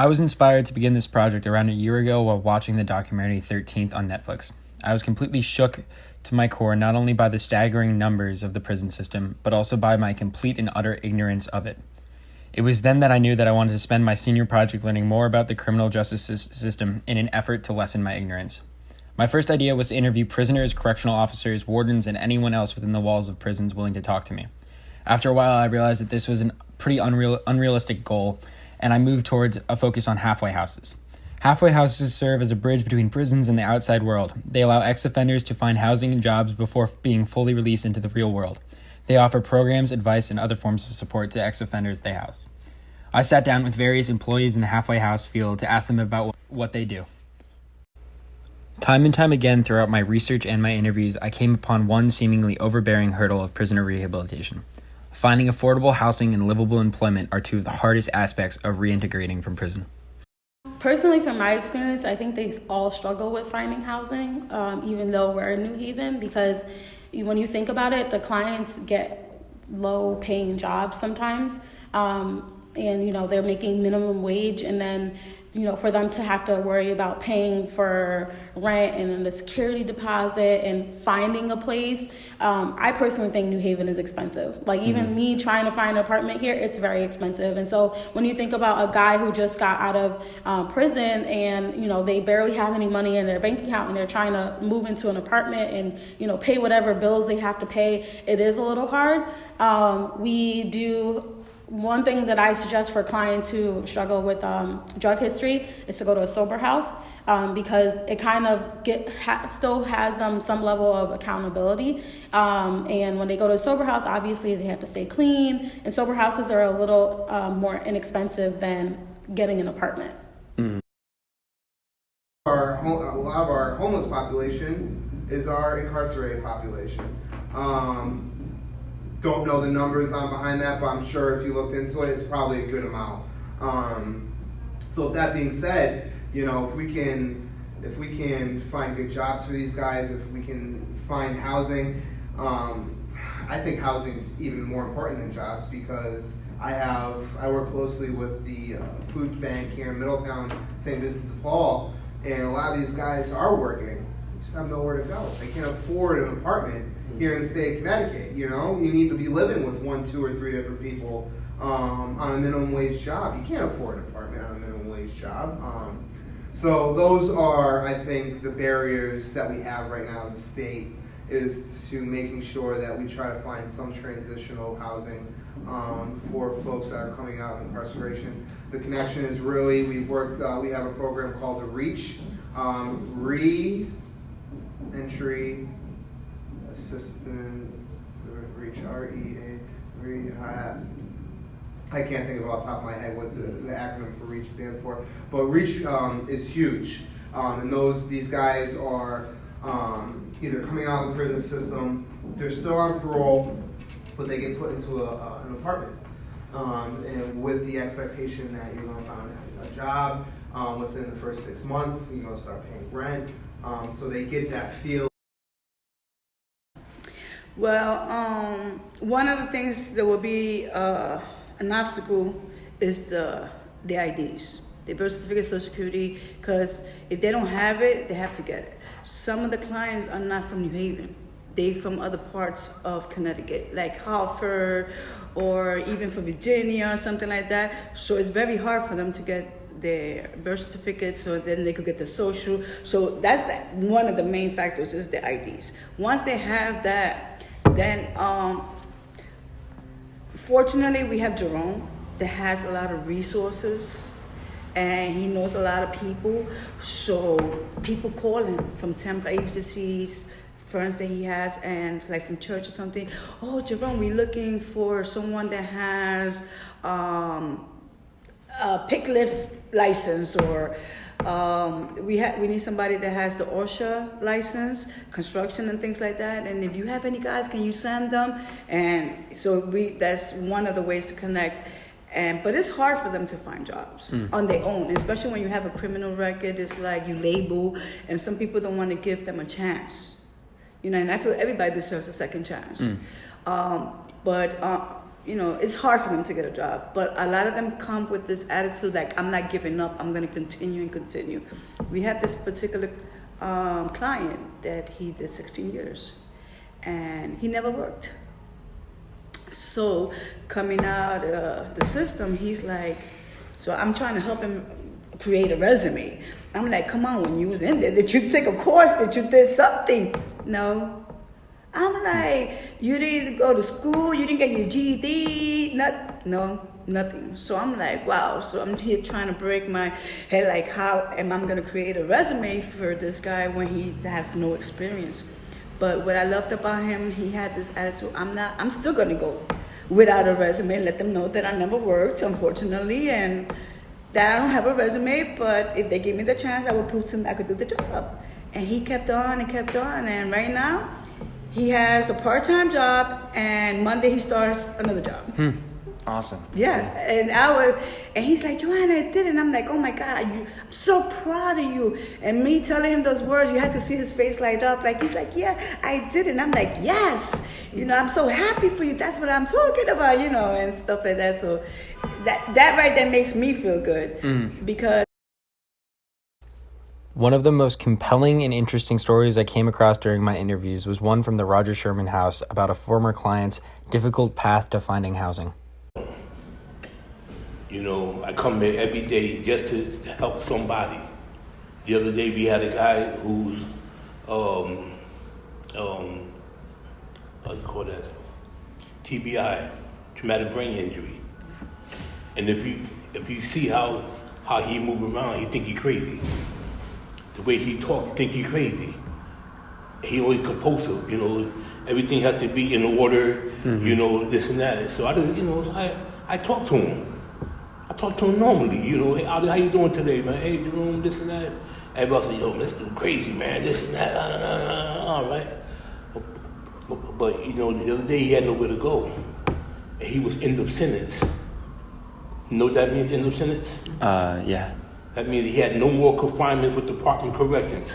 I was inspired to begin this project around a year ago while watching the documentary 13th on Netflix. I was completely shook to my core not only by the staggering numbers of the prison system, but also by my complete and utter ignorance of it. It was then that I knew that I wanted to spend my senior project learning more about the criminal justice system in an effort to lessen my ignorance. My first idea was to interview prisoners, correctional officers, wardens, and anyone else within the walls of prisons willing to talk to me. After a while, I realized that this was a pretty unrealistic goal, and I moved towards a focus on halfway houses. Halfway houses serve as a bridge between prisons and the outside world. They allow ex-offenders to find housing and jobs before being fully released into the real world. They offer programs, advice, and other forms of support to ex-offenders they house. I sat down with various employees in the halfway house field to ask them about what they do. Time and time again throughout my research and my interviews, I came upon one seemingly overbearing hurdle of prisoner rehabilitation. Finding affordable housing and livable employment are two of the hardest aspects of reintegrating from prison. Personally, from my experience, I think they all struggle with finding housing, even though we're in New Haven, because when you think about it, the clients get low-paying jobs sometimes, and they're making minimum wage, and then for them to have to worry about paying for rent and then the security deposit and finding a place. I personally think New Haven is expensive. Like even me trying to find an apartment here, it's very expensive. And so when you think about a guy who just got out of prison and, they barely have any money in their bank account and they're trying to move into an apartment and, pay whatever bills they have to pay, it is a little hard. One thing that I suggest for clients who struggle with drug history is to go to a sober house because it kind of still has some level of accountability. And when they go to a sober house, obviously they have to stay clean. And sober houses are a little more inexpensive than getting an apartment. A lot of our homeless population is our incarcerated population. Don't know the numbers on behind that, but I'm sure if you looked into it, it's probably a good amount. So with that being said, if we can find good jobs for these guys, if we can find housing, I think housing is even more important than jobs because I work closely with the food bank here in Middletown, same distance to Paul, and a lot of these guys are working. They just have nowhere to go. They can't afford an apartment here in the state of Connecticut. You need to be living with 1, 2, or 3 different people on a minimum wage job. You can't afford an apartment on a minimum wage job. So those are, I think, the barriers that we have right now as a state is to making sure that we try to find some transitional housing for folks that are coming out of incarceration. The connection is really, we have a program called the REACH, Re-Entry Assistance, REACH, rehab. I can't think of off the top of my head what the acronym for REACH stands for, but REACH is huge, and these guys are either coming out of the prison system, they're still on parole, but they get put into an apartment, and with the expectation that you're going to find a job within the first 6 months, you're going to start paying rent, so they get that feel. Well, one of the things that will be an obstacle is the IDs, the birth certificate, Social Security, because if they don't have it, they have to get it. Some of the clients are not from New Haven. They from other parts of Connecticut, like Hartford or even from Virginia or something like that. So it's very hard for them to get their birth certificate, so then they could get the social. So that's one of the main factors is the IDs. Once they have that, then fortunately we have Jerome that has a lot of resources and he knows a lot of people. So people call him from temp agencies, friends that he has, and like from church or something. Oh, Jerome, we're looking for someone that has a pick lift license, or we need somebody that has the OSHA license, construction and things like that. And if you have any guys, can you send them? And so that's one of the ways to connect. But it's hard for them to find jobs on their own, especially when you have a criminal record. It's like you label, and some people don't want to give them a chance. And I feel everybody deserves a second chance. But it's hard for them to get a job. But a lot of them come with this attitude like, I'm not giving up. I'm going to continue and continue. We had this particular client that he did 16 years, and he never worked. So coming out the system, he's like, so I'm trying to help him create a resume. I'm like, come on, when you was in there, did you take a course? Did you did something? No. I'm like, you didn't go to school, you didn't get your GED, no, nothing. So I'm like, wow. So I'm here trying to break my head, like, how am I gonna create a resume for this guy when he has no experience? But what I loved about him, he had this attitude, I'm still gonna go without a resume, let them know that I never worked, unfortunately, and that I don't have a resume, but if they give me the chance, I will prove to them I could do the job. And he kept on, and right now, he has a part-time job, and Monday he starts another job. Awesome. Yeah, and he's like, Joanna, I did it. And I'm like, oh my God, I'm so proud of you. And me telling him those words, you had to see his face light up. Like, he's like, yeah, I did it. And I'm like, yes, I'm so happy for you. That's what I'm talking about, and stuff like that. So that right there makes me feel good because. One of the most compelling and interesting stories I came across during my interviews was one from the Roger Sherman House about a former client's difficult path to finding housing. I come there every day just to help somebody. The other day we had a guy who's, how you call that? TBI, traumatic brain injury. And if you see how he move around, you think he crazy. The way he talks, you think he crazy. He always compulsive, everything has to be in order, this and that. So I talk to him. I talk to him normally, hey, Ali, how you doing today, man? Hey, Jerome, this and that. Everybody say, yo, let's do crazy, man, this and that, all right. But the other day he had nowhere to go. And he was end of sentence. You know what that means, end of sentence? Yeah. That means he had no more confinement with Department of Corrections.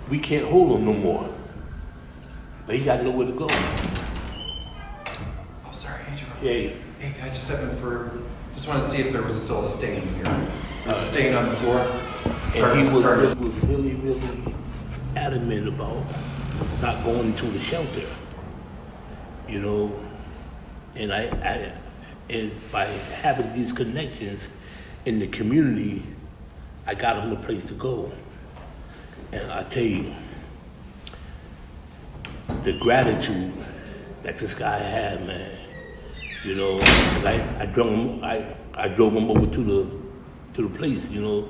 We can't hold him no more. But he got nowhere to go. Oh, sorry, hey, Jerome. Hey. Hey, can I just step in just wanted to see if there was still a stain here. There's a stain on the floor. And he was really, really adamant about not going into the shelter. And and by having these connections in the community, I got him a place to go. And I tell you, the gratitude that this guy had, man. I drove him over to the place, and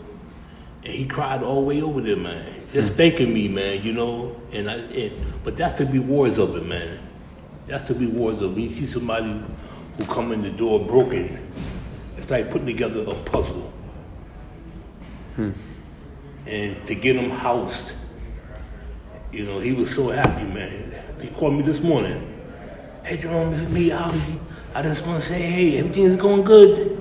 he cried all the way over there, man. Just thanking me, man, but that's the rewards of it, man. That's the rewards of it. You see somebody who come in the door broken, it's like putting together a puzzle. And to get him housed, he was so happy, man. He called me this morning. Hey, Jerome, this is me, Ali. I just want to say, hey, everything's going good.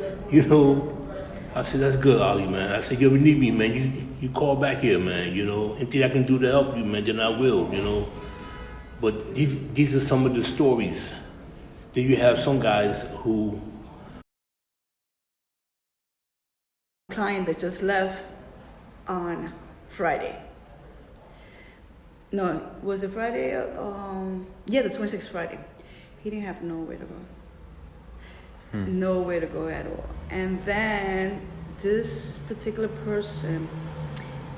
I said, that's good, Ali, man. I said, you ever need me, man, you call back here, man, Anything I can do to help you, man, then I will, But these are some of the stories. Then you have some guys who... Client that just left on Friday. No, was it Friday? Yeah, the 26th Friday. He didn't have nowhere to go. Nowhere to go at all. And then this particular person,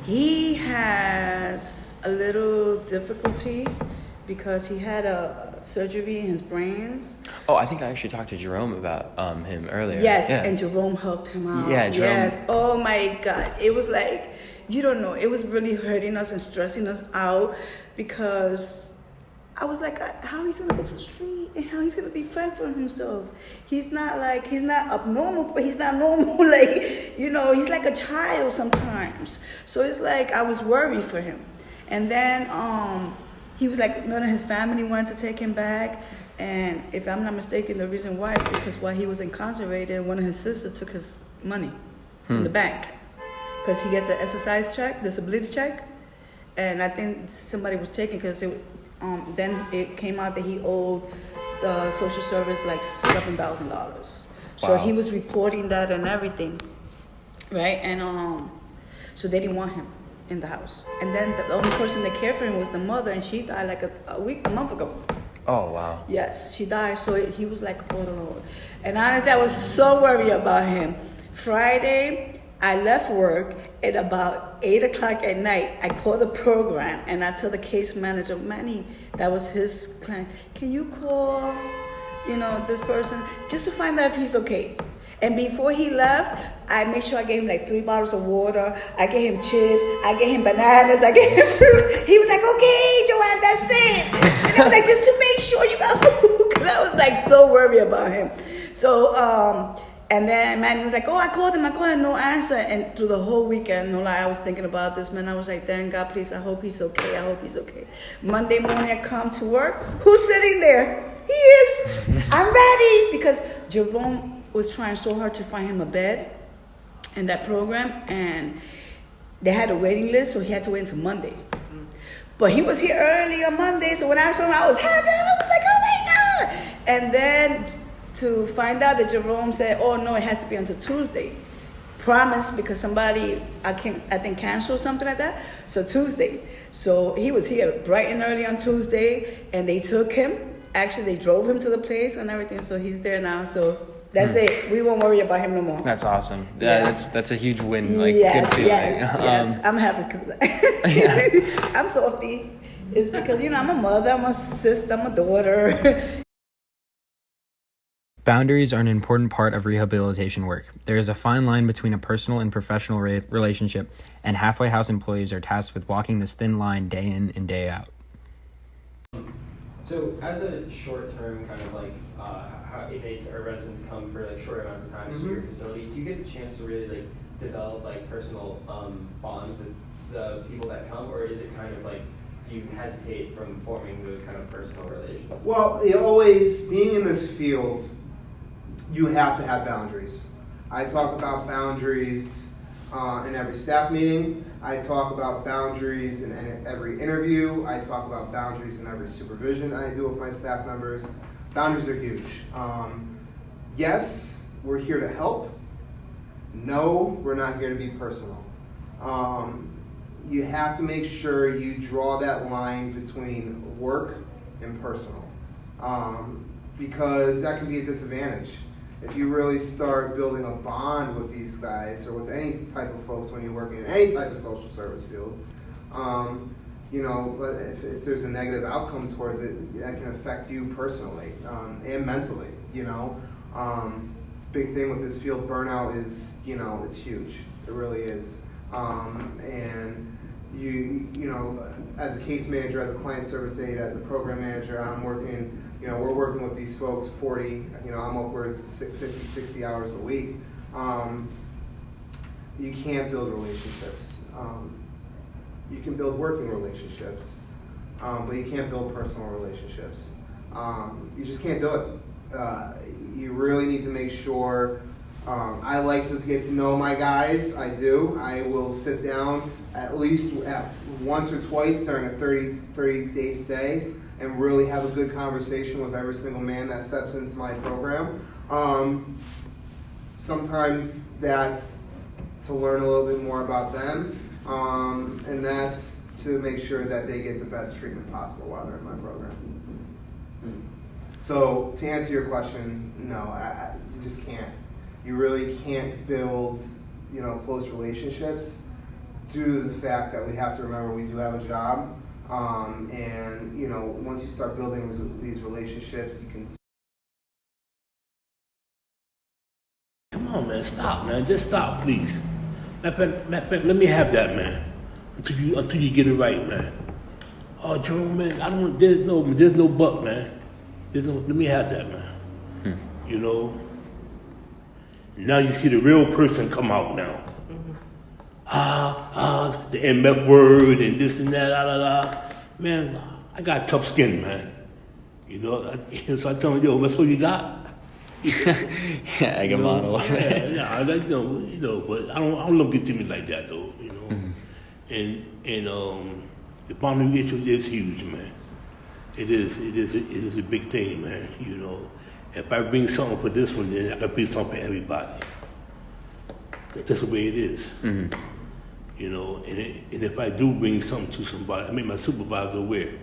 he has a little difficulty because he had a surgery in his brains. Oh, I think I actually talked to Jerome about him earlier. Yes, yeah. And Jerome helped him out. Yeah, Jerome. Yes. Oh my God. It was like, you don't know. It was really hurting us and stressing us out because I was like, how he's gonna go to the street and how he's gonna defend for himself. He's not abnormal, but he's not normal. He's like a child sometimes. So it's like I was worried for him. And then he was like, none of his family wanted to take him back. And if I'm not mistaken, the reason why is because while he was incarcerated, one of his sisters took his money from the bank because he gets an exercise check, disability check. And I think somebody was taking because then it came out that he owed social service like $7,000. So Wow. he was reporting that and everything, right? And so they didn't want him in the house. And then the only person that cared for him was the mother, and she died like a month ago. Oh wow. Yes, she died. So he was like all alone. And honestly, I was so worried about him. Friday, I left work at about 8 o'clock at night. I called the program and I told the case manager, Manny, that was his client, can you call, this person just to find out if he's okay? And before he left, I made sure I gave him like 3 bottles of water. I gave him chips. I gave him bananas. I gave him fruits. He was like, okay, Joanne, that's it. And I was like, just to make sure you got food. Because I was like so worried about him. So, and then Manny was like, oh, I called him, no answer. And through the whole weekend, no lie, I was thinking about this, man. I was like, thank God, please, I hope he's okay. I hope he's okay. Monday morning, I come to work. Who's sitting there? He is. I'm ready. Because Jerome was trying so hard to find him a bed in that program. And they had a waiting list, so he had to wait until Monday. But he was here early on Monday, so when I saw him, I was happy. I was like, oh my God. And then to find out that Jerome said, oh no, it has to be until Tuesday. Promise, because somebody, I think canceled or something like that. So Tuesday. So he was here bright and early on Tuesday, and they took him. Actually, they drove him to the place and everything, so he's there now. So that's it. We won't worry about him no more. That's awesome. Yeah, that's a huge win. Like, yes, good feeling. Yes. I'm happy because I'm softy. It's because, I'm a mother, I'm a sister, I'm a daughter. Boundaries are an important part of rehabilitation work. There is a fine line between a personal and professional relationship, and halfway house employees are tasked with walking this thin line day in and day out. So, as a short-term kind of like how inmates or residents come for like short amounts of time to your facility, do you get the chance to really like develop like personal bonds with the people that come, or is it kind of like do you hesitate from forming those kind of personal relations? Well, being in this field, you have to have boundaries. I talk about boundaries in every staff meeting. I talk about boundaries in every interview. I talk about boundaries in every supervision I do with my staff members. Boundaries are huge. Yes, we're here to help. No, we're not here to be personal. You have to make sure you draw that line between work and personal, because that can be a disadvantage. If you really start building a bond with these guys or with any type of folks when you're working in any type of social service field, if there's a negative outcome towards it, that can affect you personally and mentally. Big thing with this field, burnout is, it's huge. It really is. And as a case manager, as a client service aide, as a program manager, I'm working. We're working with these folks 40, I'm upwards 50, 60 hours a week. You can't build relationships. You can build working relationships, but you can't build personal relationships. You just can't do it. You really need to make sure. I like to get to know my guys. I do. I will sit down at least once or twice during a 30-day stay and really have a good conversation with every single man that steps into my program. Sometimes that's to learn a little bit more about them, and that's to make sure that they get the best treatment possible while they're in my program. So to answer your question, no, you just can't. You really can't build, close relationships due to the fact that we have to remember we do have a job. And once you start building these relationships, you can. Come on, man, stop, man. Just stop, please. Matter of fact, let me have that, man. Until you get it right, man. Oh, Jerome, man, I don't want. There's no buck, man. Let me have that, man. Now you see the real person come out now. The MF word and this and that, Man, I got tough skin, man. So I tell him, yo, that's what you got. Yeah, I can model. But I don't look at me like that though, And the boundary issue is huge, man. It is a big thing, man. You know, if I bring something for this one, then I can bring something for everybody. That's just the way it is. Mm-hmm. You know, and if I do bring something to somebody, I make my supervisor aware.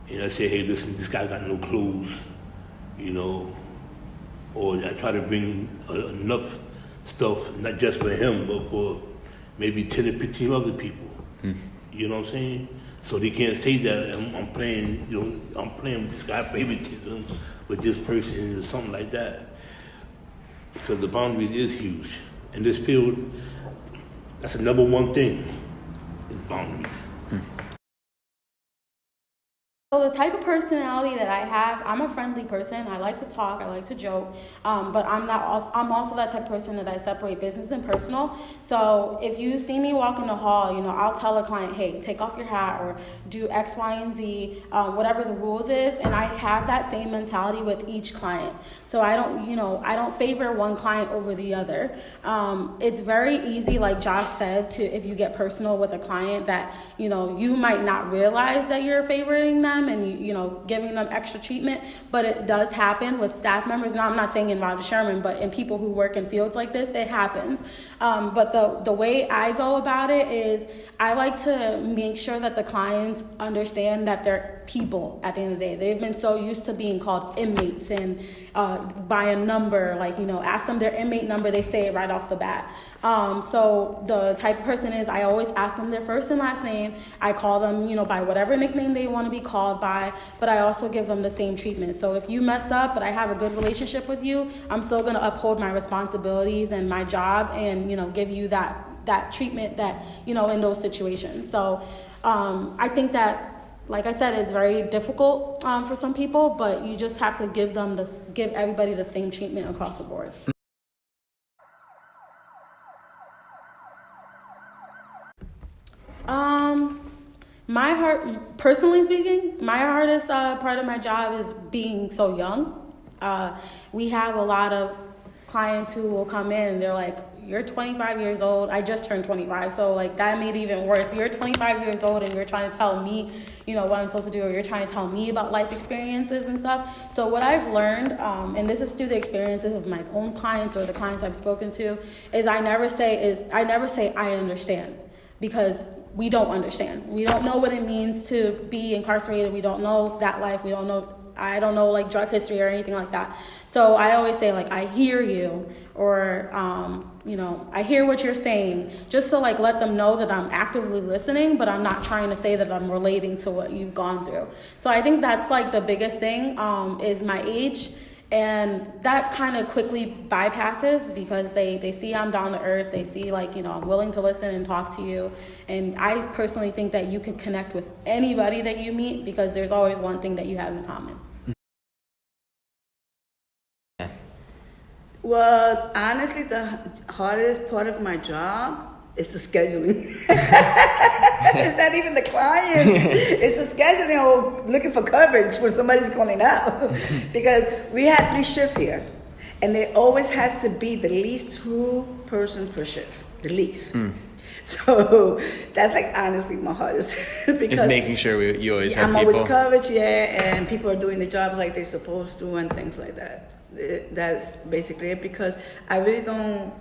And I say, hey, listen, this guy got no clothes, you know, or I try to bring enough stuff, not just for him, but for maybe 10 or 15 other people. Mm. You know what I'm saying? So they can't say that I'm playing, you know, I'm playing with this guy favoritism with this person or something like that. Because the boundaries is huge. In this field, that's the number one thing, is boundaries. So the type of personality that I have, I'm a friendly person. I like to talk. I like to joke. But I'm also that type of person that I separate business and personal. So if you see me walk in the hall, you know, I'll tell a client, hey, take off your hat or do X, Y, and Z, whatever the rules is. And I have that same mentality with each client. So I don't favor one client over the other. It's very easy, like Josh said, if you get personal with a client that, you know, you might not realize that you're favoring them and you know giving them extra treatment, but it does happen with staff members. Now I'm not saying in Roger Sherman, but in people who work in fields like this, it happens. But the way I go about it is I like to make sure that the clients understand that they're people at the end of the day. They've been so used to being called inmates and by a number, like, you know, ask them their inmate number, they say it right off the bat. So the type of person is I always ask them their first and last name. I call them, you know, by whatever nickname they want to be called by, but I also give them the same treatment. So if you mess up, but I have a good relationship with you, I'm still going to uphold my responsibilities and my job and, you know, give you that treatment that, you know, in those situations. So I think that, like I said, it's very difficult for some people, but you just have to give everybody the same treatment across the board. Personally speaking, my hardest part of my job is being so young. We have a lot of clients who will come in and they're like, you're 25 years old. I just turned 25, so like that made it even worse. You're 25 years old and you're trying to tell me, you know, what I'm supposed to do, or you're trying to tell me about life experiences and stuff. So what I've learned, and this is through the experiences of my own clients or the clients I've spoken to, is I never say I understand, because we don't understand. We don't know what it means to be incarcerated. We don't know that life. I don't know like drug history or anything like that. So I always say like, I hear you, or, you know, I hear what you're saying, just to like let them know that I'm actively listening, but I'm not trying to say that I'm relating to what you've gone through. So I think that's like the biggest thing, is my age. And that kind of quickly bypasses because they see I'm down to earth. They see like, you know, I'm willing to listen and talk to you. And I personally think that you can connect with anybody that you meet because there's always one thing that you have in common. Well, honestly, the hardest part of my job is the scheduling. It's not even the clients. It's the scheduling or looking for coverage when somebody's calling out. Because we have 3 shifts here. And there always has to be the least 2 persons per shift. The least. So that's like honestly my hardest. Because It's making sure you always have I'm people. always coverage, yeah, and people are doing the jobs like they're supposed to and things like that. That's basically it, because I really don't.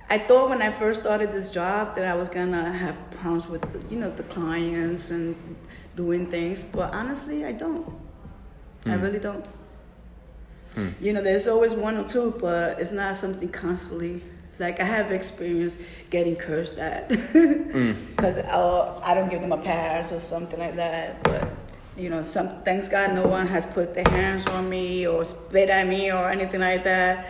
I thought when I first started this job that I was gonna have problems with the clients and doing things, but honestly I don't. I really don't. You know, there's always 1 or 2, but it's not something constantly. Like I have experience getting cursed at because I don't give them a pass or something like that, but. You know, thanks God no one has put their hands on me or spit at me or anything like that.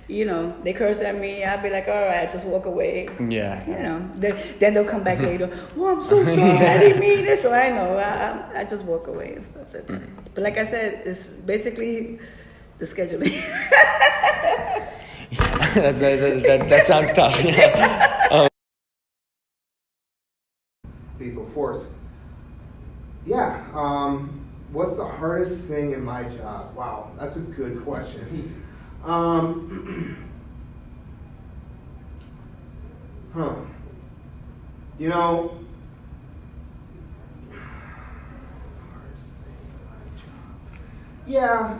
You know, they curse at me, I'll be like, all right, just walk away. Yeah. You know, then they'll come back later. Oh, I'm so sorry, I didn't mean it. So I know, I just walk away and stuff like that. But like I said, it's basically the scheduling. that sounds tough. Yeah. Lethal force. Yeah. What's the hardest thing in my job? Wow, that's a good question. You know, hardest thing in my Yeah,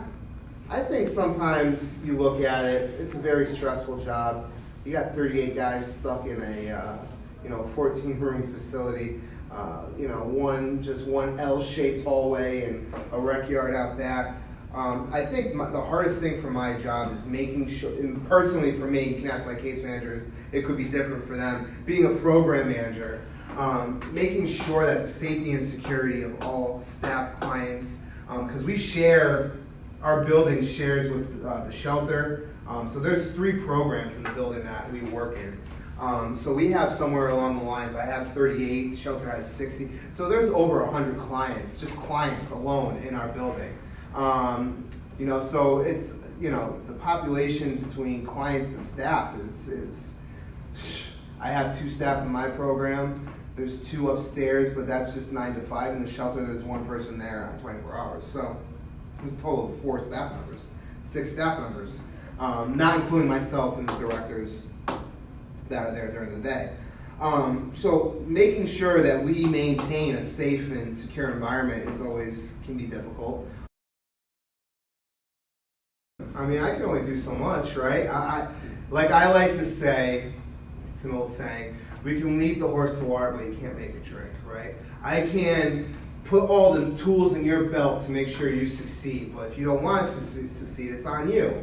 I think sometimes you look at it, it's a very stressful job. You got 38 guys stuck in a 14-room facility, one L-shaped hallway and a rec yard out back. I think the hardest thing for my job is making sure, and personally for me, you can ask my case managers, it could be different for them, being a program manager, making sure that the safety and security of all staff, clients, because our building shares with the shelter. So there's 3 programs in the building that we work in. So we have somewhere along the lines, I have 38, the shelter has 60. So there's over 100 clients, just clients alone in our building. So it's, the population between clients and staff is I have 2 staff in my program. There's 2 upstairs, but that's just 9 to 5. In the shelter, there's 1 person there on 24 hours. So there's a total of 4 staff members, 6 staff members, not including myself and the directors that are there during the day. So making sure that we maintain a safe and secure environment can be difficult. I mean, I can only do so much, right? I like to say, it's an old saying, we can lead the horse to water, but you can't make it drink, right? I can put all the tools in your belt to make sure you succeed, but if you don't want to succeed, it's on you.